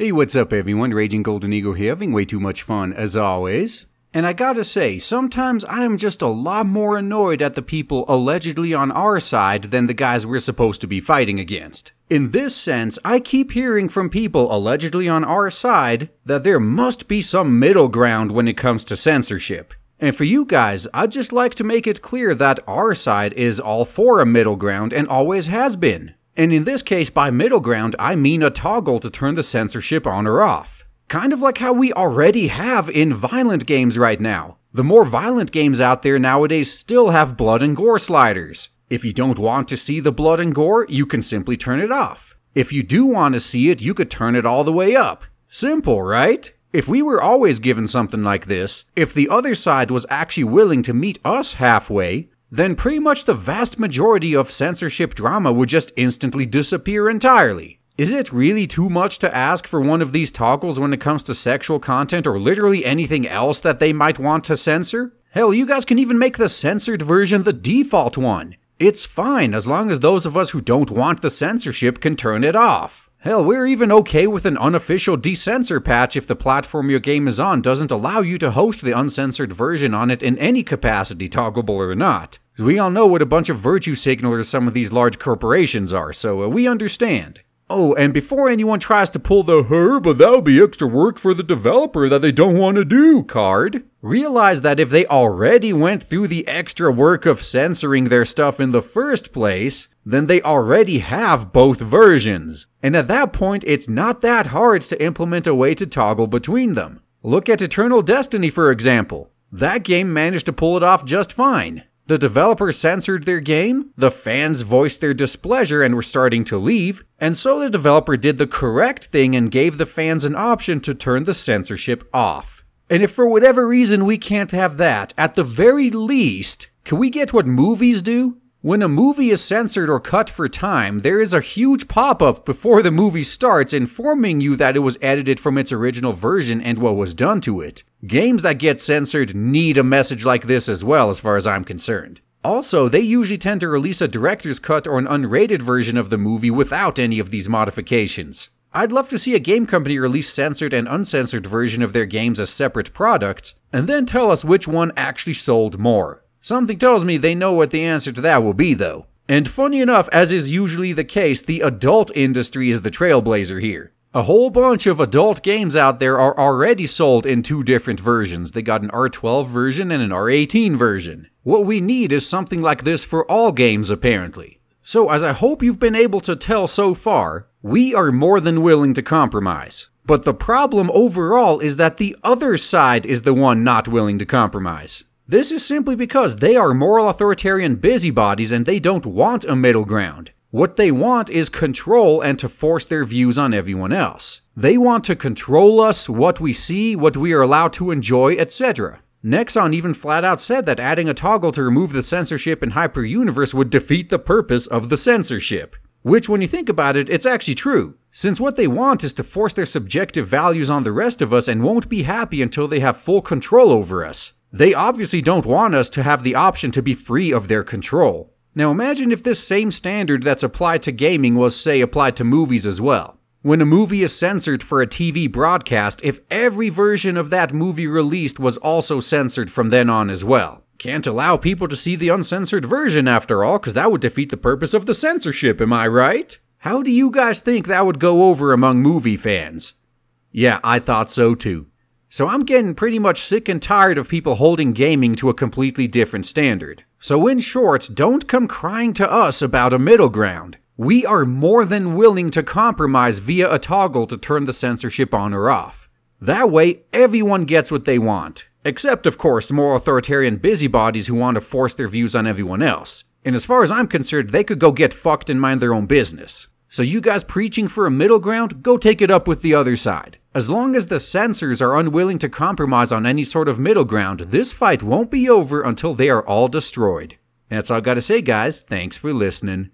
Hey, what's up everyone, Raging Golden Eagle here, having way too much fun as always. And I gotta say, sometimes I'm just a lot more annoyed at the people allegedly on our side than the guys we're supposed to be fighting against. In this sense, I keep hearing from people allegedly on our side that there must be some middle ground when it comes to censorship. And for you guys, I'd just like to make it clear that our side is all for a middle ground and always has been. And in this case, by middle ground, I mean a toggle to turn the censorship on or off. Kind of like how we already have in violent games right now. The more violent games out there nowadays still have blood and gore sliders. If you don't want to see the blood and gore, you can simply turn it off. If you do want to see it, you could turn it all the way up. Simple, right? If we were always given something like this, if the other side was actually willing to meet us halfway, then pretty much the vast majority of censorship drama would just instantly disappear entirely. Is it really too much to ask for one of these toggles when it comes to sexual content or literally anything else that they might want to censor? Hell, you guys can even make the censored version the default one. It's fine as long as those of us who don't want the censorship can turn it off. Hell, we're even okay with an unofficial decensor patch if the platform your game is on doesn't allow you to host the uncensored version on it in any capacity, toggleable or not. We all know what a bunch of virtue signalers some of these large corporations are, so we understand. Oh, and before anyone tries to pull the but that'll be extra work for the developer that they don't want to do card, realize that if they already went through the extra work of censoring their stuff in the first place, then they already have both versions. And at that point, it's not that hard to implement a way to toggle between them. Look at Eternal Destiny, for example. That game managed to pull it off just fine. The developers censored their game, the fans voiced their displeasure and were starting to leave, and so the developer did the correct thing and gave the fans an option to turn the censorship off. And if for whatever reason we can't have that, at the very least, can we get what movies do? When a movie is censored or cut for time, there is a huge pop-up before the movie starts informing you that it was edited from its original version and what was done to it. Games that get censored need a message like this as well, as far as I'm concerned. Also, they usually tend to release a director's cut or an unrated version of the movie without any of these modifications. I'd love to see a game company release censored and uncensored version of their games as separate products, and then tell us which one actually sold more. Something tells me they know what the answer to that will be, though. And funny enough, as is usually the case, the adult industry is the trailblazer here. A whole bunch of adult games out there are already sold in two different versions. They got an R12 version and an R18 version. What we need is something like this for all games, apparently. So, as I hope you've been able to tell so far, we are more than willing to compromise. But the problem overall is that the other side is the one not willing to compromise. This is simply because they are moral authoritarian busybodies and they don't want a middle ground. What they want is control and to force their views on everyone else. They want to control us, what we see, what we are allowed to enjoy, etc. Nexon even flat out said that adding a toggle to remove the censorship in Hyper-Universe would defeat the purpose of the censorship. Which, when you think about it, it's actually true. Since what they want is to force their subjective values on the rest of us and won't be happy until they have full control over us. They obviously don't want us to have the option to be free of their control. Now imagine if this same standard that's applied to gaming was, say, applied to movies as well. When a movie is censored for a TV broadcast, if every version of that movie released was also censored from then on as well. Can't allow people to see the uncensored version after all, because that would defeat the purpose of the censorship, am I right? How do you guys think that would go over among movie fans? Yeah, I thought so too. So I'm getting pretty much sick and tired of people holding gaming to a completely different standard. So in short, don't come crying to us about a middle ground. We are more than willing to compromise via a toggle to turn the censorship on or off. That way, everyone gets what they want. Except, of course, more authoritarian busybodies who want to force their views on everyone else. And as far as I'm concerned, they could go get fucked and mind their own business. So you guys preaching for a middle ground, go take it up with the other side. As long as the censors are unwilling to compromise on any sort of middle ground, this fight won't be over until they are all destroyed. And that's all I gotta say, guys. Thanks for listening.